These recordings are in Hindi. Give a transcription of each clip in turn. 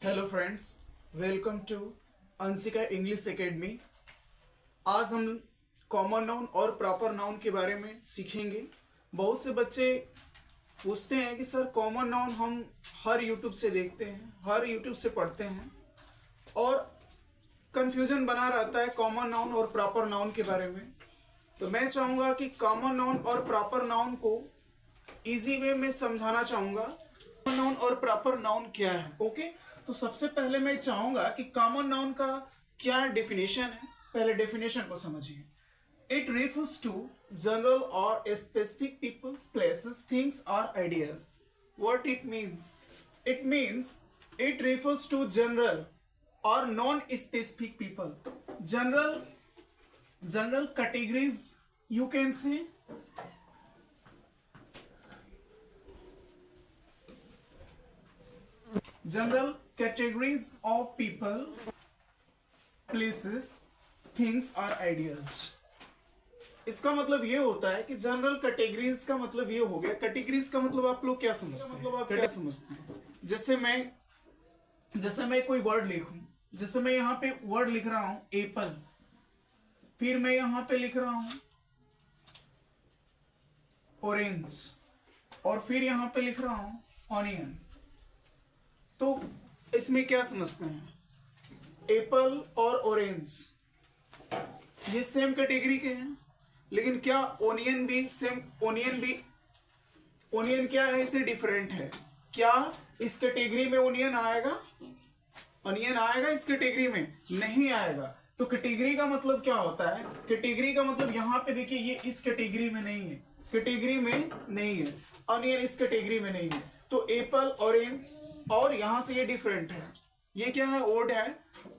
Hello friends, welcome to Anshika English academy. आज हम कॉमन नाउन और प्रॉपर नाउन के बारे में सीखेंगे। बहुत से बच्चे पूछते हैं कि सर कॉमन नाउन हम हर यूट्यूब से देखते हैं, हर यूट्यूब से पढ़ते हैं और कंफ्यूजन बना रहता है कॉमन नाउन और प्रॉपर नाउन के बारे में। तो मैं चाहूँगा कि कॉमन नाउन और प्रॉपर नाउन को इजी वे में समझाना चाहूँगा। कॉमन नाउन और प्रॉपर नाउन क्या है? ओके, तो सबसे पहले मैं चाहूंगा कि कॉमन नाउन का क्या डेफिनेशन है, पहले डेफिनेशन को समझिए। इट refers टू जनरल और स्पेसिफिक पीपल्स, प्लेसेस, थिंग्स और ideas. What it means? It means it refers to general और non specific people. General categories you can see, general categories of people, places, things or ideas। इसका मतलब ये होता है कि जनरल कैटेगरीज का मतलब ये हो गया। कैटेगरीज का मतलब आप लोग क्या समझते हैं? मतलब आप क्या समझते हैं? जैसे मैं कोई वर्ड लिखूं, जैसे मैं यहाँ पे वर्ड लिख रहा हूं एप्पल, फिर मैं यहाँ पे लिख रहा हूं ऑरेंज, और फिर यहाँ पे लिख रहा हूं ऑनियन। तो इसमें क्या समझते हैं? एप्पल और ऑरेंज ये सेम कैटेगरी के हैं, लेकिन क्या ओनियन भी सेम? ओनियन क्या है, इससे डिफरेंट है? क्या इस कैटेगरी में ओनियन आएगा? ओनियन आएगा इस कैटेगरी में? नहीं आएगा। तो कैटेगरी का मतलब क्या होता है? कैटेगरी का मतलब यहाँ पे देखिए, ये इस कैटेगरी में नहीं है, कैटेगरी में नहीं है। ऑनियन इस कैटेगरी में नहीं है। तो एप्पल, ऑरेंज, और यहां से ये डिफरेंट है, ये क्या है? ओड है।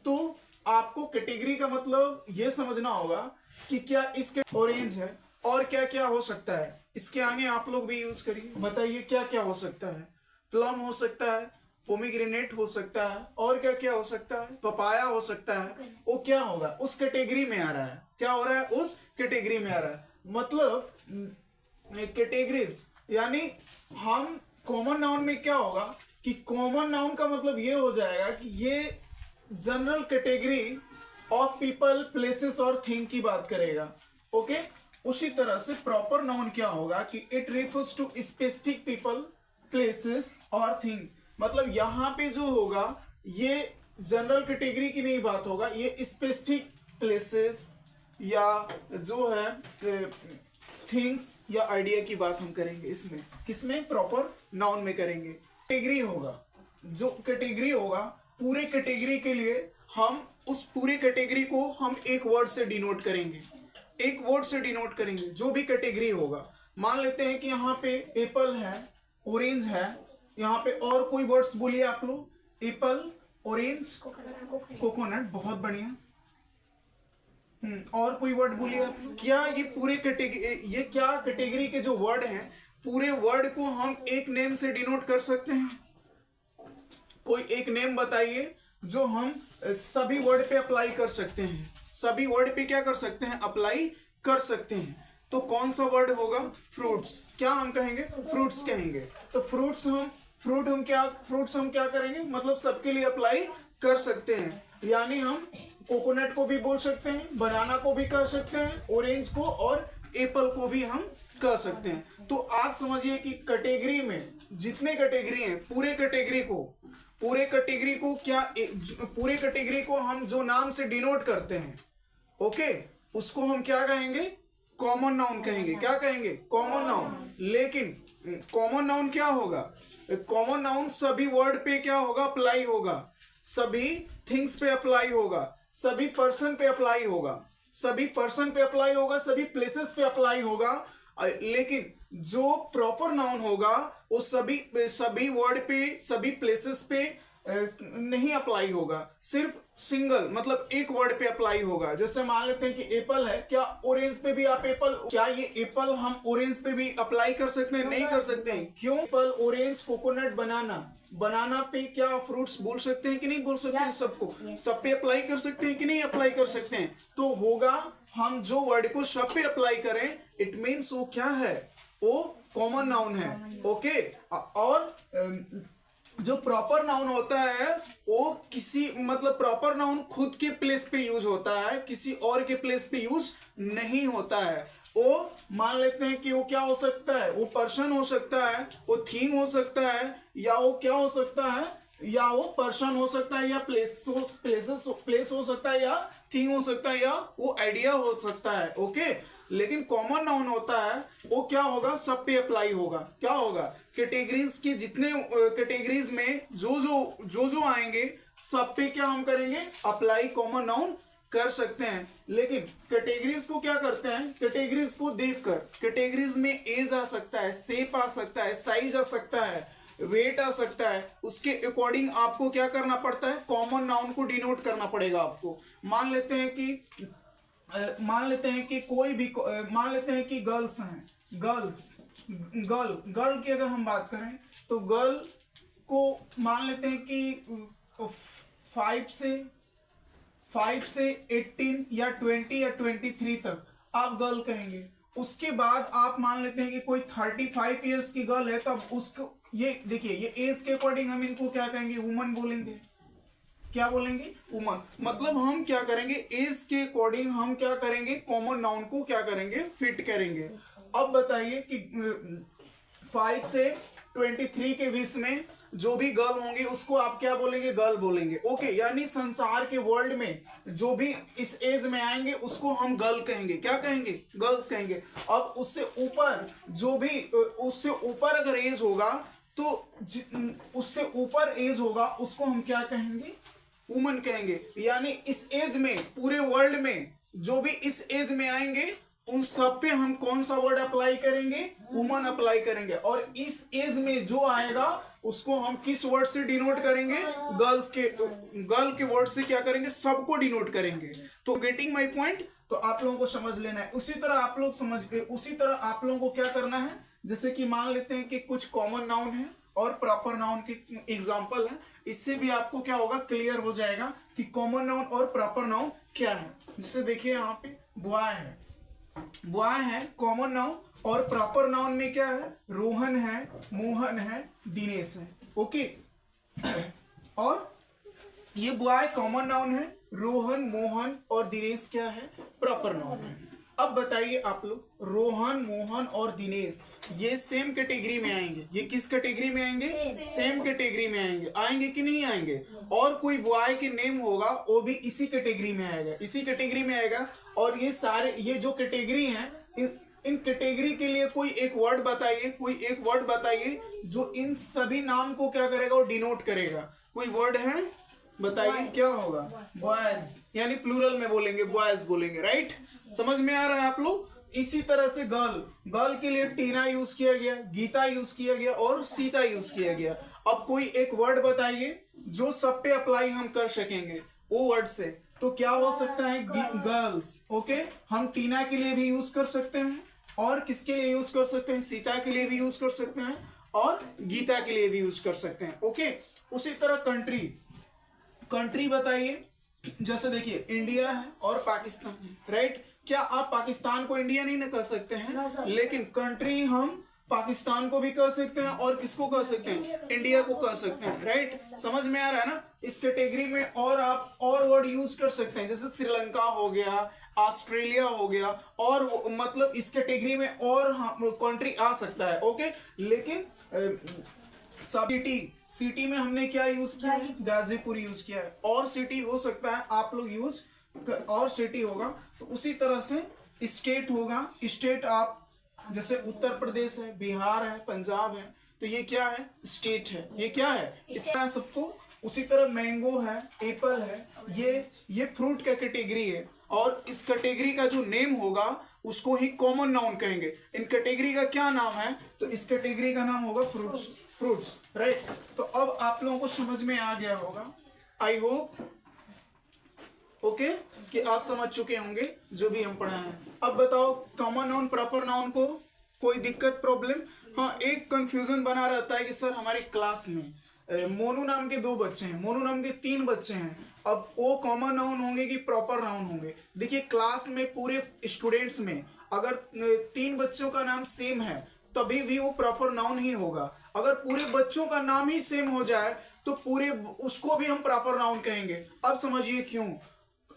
तो आपको कैटेगरी का मतलब ये समझना होगा कि क्या इसके ऑरेंज है और क्या क्या हो सकता है। इसके आगे आप लोग भी यूज करिए, बताइए क्या क्या हो सकता है। प्लम हो सकता है, पोमीग्रेनेट हो सकता है, और क्या क्या हो सकता है? पपाया हो सकता है। वो क्या होगा? उस कैटेगरी में आ रहा है। क्या हो रहा है? उस कैटेगरी में आ रहा है। मतलब कैटेगरीज यानी हम कॉमन नाउन में क्या होगा कि कॉमन नाउन का मतलब ये हो जाएगा कि ये general category of people, places और थिंग की बात करेगा। ओके, उसी तरह से प्रॉपर नाउन क्या होगा कि it refers to specific people, places और थिंग। मतलब यहाँ पे जो होगा ये जनरल कैटेगरी की नहीं बात होगा, ये स्पेसिफिक प्लेसेस या जो है थिंग्स या आइडिया की बात हम करेंगे। इसमें किसमें? प्रॉपर नाउन में करेंगे। कैटेगरी होगा, जो कैटेगरी होगा पूरे कैटेगरी के लिए हम उस पूरे कैटेगरी को हम एक वर्ड से डिनोट करेंगे, एक वर्ड से डिनोट करेंगे जो भी कैटेगरी होगा। मान लेते हैं कि यहाँ पे एप्पल है, ऑरेंज है, यहाँ पे और कोई वर्ड्स बोलिए आप लोग। एप्पल, ऑरेंज, कोकोनट, बहुत बढ़िया। और कोई वर्ड बोलिए आप। क्या ये पूरे कैटेगरी, ये क्या कैटेगरी के जो वर्ड हैं, पूरे वर्ड को हम एक नेम से डिनोट कर सकते हैं? कोई एक नेम बताइए जो हम सभी वर्ड पे अप्लाई कर सकते हैं। सभी वर्ड पे क्या कर सकते हैं? अप्लाई कर सकते हैं। तो कौन सा वर्ड होगा? फ्रूट्स। क्या हम कहेंगे? फ्रूट्स कहेंगे। तो फ्रूट्स हम क्या करेंगे? मतलब सबके लिए अप्लाई कर सकते हैं। यानी हम कोकोनट को भी बोल सकते हैं, बनाना को भी कर सकते हैं, ऑरेंज को और एप्पल को भी हम कर सकते हैं। तो आप समझिए कि कैटेगरी में जितने कैटेगरी हैं, पूरे कैटेगरी को हम जो नाम से डिनोट करते हैं, ओके, उसको हम क्या कहेंगे? कॉमन नाउन कहेंगे। क्या कहेंगे? Common noun. लेकिन कॉमन नाउन क्या होगा? कॉमन नाउन सभी वर्ड पे क्या होगा? अप्लाई होगा, सभी थिंग्स पे अप्लाई होगा, सभी पर्सन पे अप्लाई होगा, सभी प्लेसेस पे अप्लाई होगा। लेकिन जो प्रॉपर नाउन होगा वो सभी वर्ड पे, सभी प्लेसेस पे नहीं अप्लाई होगा, सिर्फ सिंगल मतलब एक वर्ड पे अप्लाई होगा। जैसे मान लेते हैं कि एप्पल है, क्या ऑरेंज पे भी आप क्या ये एप्पल हम ऑरेंज पे भी अप्लाई कर सकते हैं? नहीं कर सकते हैं। क्यों? एप्पल, ऑरेंज, कोकोनट, बनाना पे क्या फ्रूट्स बोल सकते हैं कि नहीं बोल सकते हैं? सबको सब पे अप्लाई कर सकते हैं कि नहीं अप्लाई कर सकते हैं? तो होगा, हम जो वर्ड को सब पे अप्लाई करें, इट मीन्स वो क्या है? वो कॉमन नाउन है। ओके, और जो प्रॉपर नाउन होता है वो किसी मतलब प्रॉपर नाउन खुद के प्लेस पे यूज होता है, किसी और के प्लेस पे यूज नहीं होता है। वो मान लेते हैं कि वो क्या हो सकता है, वो पर्सन हो सकता है, वो थिंग हो सकता है, या वो क्या हो सकता है, या वो पर्सन हो सकता है, या प्लेस हो सकता है, या थिंग हो सकता है, या वो आइडिया हो सकता है। ओके, लेकिन कॉमन नाउन होता है वो क्या होगा, सब पे अप्लाई होगा। क्या होगा, कैटेगरीज के जितने कैटेगरीज में जो आएंगे सब पे क्या हम करेंगे, अप्लाई कॉमन नाउन कर सकते हैं। लेकिन कैटेगरीज को क्या करते हैं, कैटेगरीज को देखकर, कैटेगरीज में एज आ सकता है, शेप आ सकता है, साइज आ सकता है, वेट आ सकता है, उसके अकॉर्डिंग आपको क्या करना पड़ता है, कॉमन नाउन को डिनोट करना पड़ेगा आपको। मान लेते हैं कि कोई भी मान लेते हैं कि गर्ल्स हैं, गर्ल की अगर हम बात करें तो गर्ल को मान लेते हैं कि 5 से 18 या 20 या 23 तक आप गर्ल कहेंगे। उसके बाद आप मान लेते हैं कि कोई 35 ईयर्स की गर्ल है, तब उसको ये देखिए, ये एज के अकॉर्डिंग हम इनको क्या कहेंगे, वुमन बोलेंगे। क्या बोलेंगे, वुमन। मतलब हम क्या करेंगे, एज के अकॉर्डिंग हम क्या करेंगे, कॉमन नाउन को क्या करेंगे, फिट करेंगे। अब बताइए कि 5 से 23 के बीच में जो भी गर्ल होंगे उसको आप क्या बोलेंगे, गर्ल बोलेंगे। ओके, यानी संसार के वर्ल्ड में जो भी इस एज में आएंगे उसको हम गर्ल कहेंगे। क्या कहेंगे, गर्ल्स कहेंगे। अब उससे ऊपर जो भी उससे ऊपर अगर एज होगा तो उससे ऊपर एज होगा उसको हम क्या कहेंगे, वुमन कहेंगे। यानी इस एज में, पूरे वर्ल्ड में जो भी इस एज में आएंगे उन सब पे हम कौन सा वर्ड अप्लाई करेंगे, वुमन अप्लाई करेंगे। और इस एज में जो आएगा उसको हम किस वर्ड से डिनोट करेंगे, गर्ल के वर्ड से क्या करेंगे, सबको डिनोट करेंगे। तो गेटिंग माय पॉइंट, तो आप लोगों को समझ लेना है। उसी तरह आप लोगों को क्या करना है, जैसे कि मान लेते हैं कि कुछ कॉमन नाउन है और प्रॉपर नाउन के एग्जाम्पल है, इससे भी आपको क्या होगा, क्लियर हो जाएगा कि कॉमन नाउन और प्रॉपर नाउन क्या है। जैसे देखिए यहाँ पे बॉय है कॉमन नाउन, और प्रॉपर नाउन में क्या है, रोहन है, मोहन है, दिनेश है। ओके, और ये बॉय कॉमन नाउन है, रोहन, मोहन और दिनेश क्या है, प्रॉपर नाउन है। अब बताइए आप लोग, रोहन, मोहन और दिनेश ये सेम कैटेगरी में आएंगे, ये किस कैटेगरी में आएंगे, सेम कैटेगरी में आएंगे कि नहीं आएंगे। और कोई बॉय के नेम होगा वो भी इसी कैटेगरी में आएगा, और ये सारे, ये जो कैटेगरी हैं, इन कैटेगरी के लिए कोई एक वर्ड बताइए जो इन सभी नाम को क्या करेगा, वो डिनोट करेगा। कोई वर्ड है, बताइए क्या होगा, बॉयज, यानी प्लूरल में बोलेंगे, बॉयज बोलेंगे। राइट, समझ में आ रहा है आप लोग। इसी तरह से गर्ल के लिए टीना यूज किया गया, गीता यूज किया गया और सीता यूज किया गया। अब कोई एक वर्ड बताइए जो सब पे अप्लाई हम कर सकेंगे वो वर्ड से, तो क्या हो सकता है, गर्ल्स। ओके, हम टीना के लिए भी यूज कर सकते हैं, और किसके लिए यूज कर सकते हैं, सीता के लिए भी यूज कर सकते हैं, और गीता के लिए भी यूज कर सकते हैं। ओके, उसी तरह कंट्री बताइए, जैसे देखिए इंडिया है और पाकिस्तान है। राइट, क्या आप पाकिस्तान को इंडिया नहीं ना कर सकते हैं, लेकिन कंट्री हम पाकिस्तान को भी कह सकते हैं और किसको कह सकते हैं, इंडिया को कह सकते हैं। राइट, समझ में आ रहा है ना। इस कैटेगरी में और आप और वर्ड यूज कर सकते हैं, जैसे श्रीलंका हो गया, ऑस्ट्रेलिया हो गया, और मतलब इस कैटेगरी में और कंट्री आ सकता है। ओके, लेकिन सिटी में हमने क्या यूज किया है, गाजीपुर यूज किया है। और सिटी हो सकता है आप लोग यूज, और सिटी होगा। तो उसी तरह से स्टेट होगा, स्टेट आप जैसे उत्तर प्रदेश है, बिहार है, पंजाब है, तो ये क्या है, स्टेट है। ये क्या है, इसका सबको। उसी तरह मैंगो है, एप्पल है, ये फ्रूट का कैटेगरी है, और इस कैटेगरी का जो नेम होगा उसको ही कॉमन नाउन कहेंगे। इन कैटेगरी का क्या नाम है, तो इस कैटेगरी का नाम होगा फ्रूट्स। राइट, तो अब आप लोगों को समझ में आ गया होगा, आई होप। ओके, कि आप समझ चुके होंगे जो भी हम पढ़ाए हैं। अब बताओ, कॉमन नाउन प्रॉपर नाउन को कोई दिक्कत, प्रॉब्लम? हाँ, एक कंफ्यूजन बना रहता है कि सर हमारी क्लास में मोनू नाम के 2 बच्चे हैं, मोनू नाम के 3 बच्चे हैं, अब वो कॉमन नाउन होंगे कि प्रॉपर नाउन होंगे? देखिए, क्लास में पूरे स्टूडेंट्स में अगर 3 बच्चों का नाम सेम है तभी भी वो प्रॉपर नाउन ही होगा। अगर पूरे बच्चों का नाम ही सेम हो जाए तो पूरे उसको भी हम प्रॉपर नाउन कहेंगे। अब समझिए क्यों।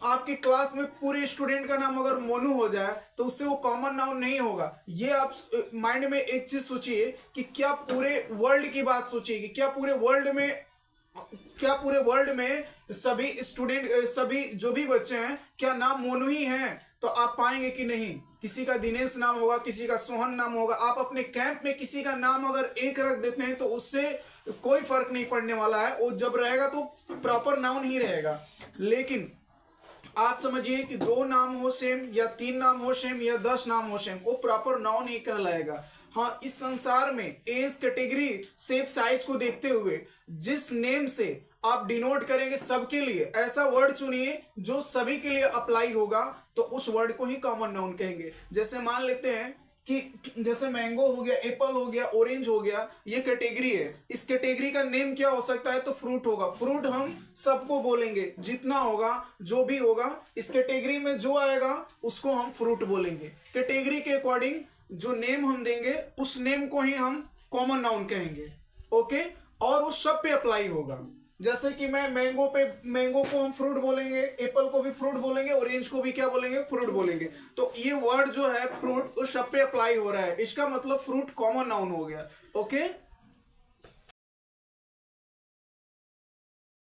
आपकी क्लास में पूरे स्टूडेंट का नाम अगर मोनू हो जाए तो उससे वो कॉमन नाउन नहीं होगा। ये आप माइंड में एक चीज सोचिए कि क्या पूरे वर्ल्ड की बात सोचिए कि क्या पूरे वर्ल्ड में सभी स्टूडेंट, सभी जो भी बच्चे हैं, क्या नाम मोनू ही हैं? तो आप पाएंगे कि नहीं, किसी का दिनेश नाम होगा, किसी का सोहन नाम होगा। आप अपने कैंप में किसी का नाम अगर एक रख देते हैं तो उससे कोई फर्क नहीं पड़ने वाला है, वो जब रहेगा तो प्रॉपर नाउन ही रहेगा। लेकिन आप समझिए कि 2 नाम हो सेम या 3 नाम हो सेम या 10 नाम हो सेम, वो प्रॉपर नाउन ही कहलाएगा। हाँ, इस संसार में एज, कैटेगरी, शेप, साइज को देखते हुए जिस नेम से आप डिनोट करेंगे सबके लिए, ऐसा वर्ड चुनिए जो सभी के लिए अप्लाई होगा, तो उस वर्ड को ही कॉमन नाउन कहेंगे। जैसे मान लेते हैं कि जैसे मैंगो हो गया, एप्पल हो गया, ऑरेंज हो गया, ये कैटेगरी है। इस कैटेगरी का नेम क्या हो सकता है? तो फ्रूट होगा। फ्रूट हम सबको बोलेंगे, जितना होगा, जो भी होगा, इस कैटेगरी में जो आएगा उसको हम फ्रूट बोलेंगे। कैटेगरी के अकॉर्डिंग जो नेम हम देंगे उस नेम को ही हम कॉमन नाउन कहेंगे। ओके, और वो सब पे अप्लाई होगा। जैसे कि मैं मैंगो को हम फ्रूट बोलेंगे, एप्पल को भी फ्रूट बोलेंगे, ऑरेंज को भी क्या बोलेंगे? फ्रूट बोलेंगे। तो ये वर्ड जो है फ्रूट उस सब पे अप्लाई हो रहा है, इसका मतलब फ्रूट कॉमन नाउन हो गया। ओके।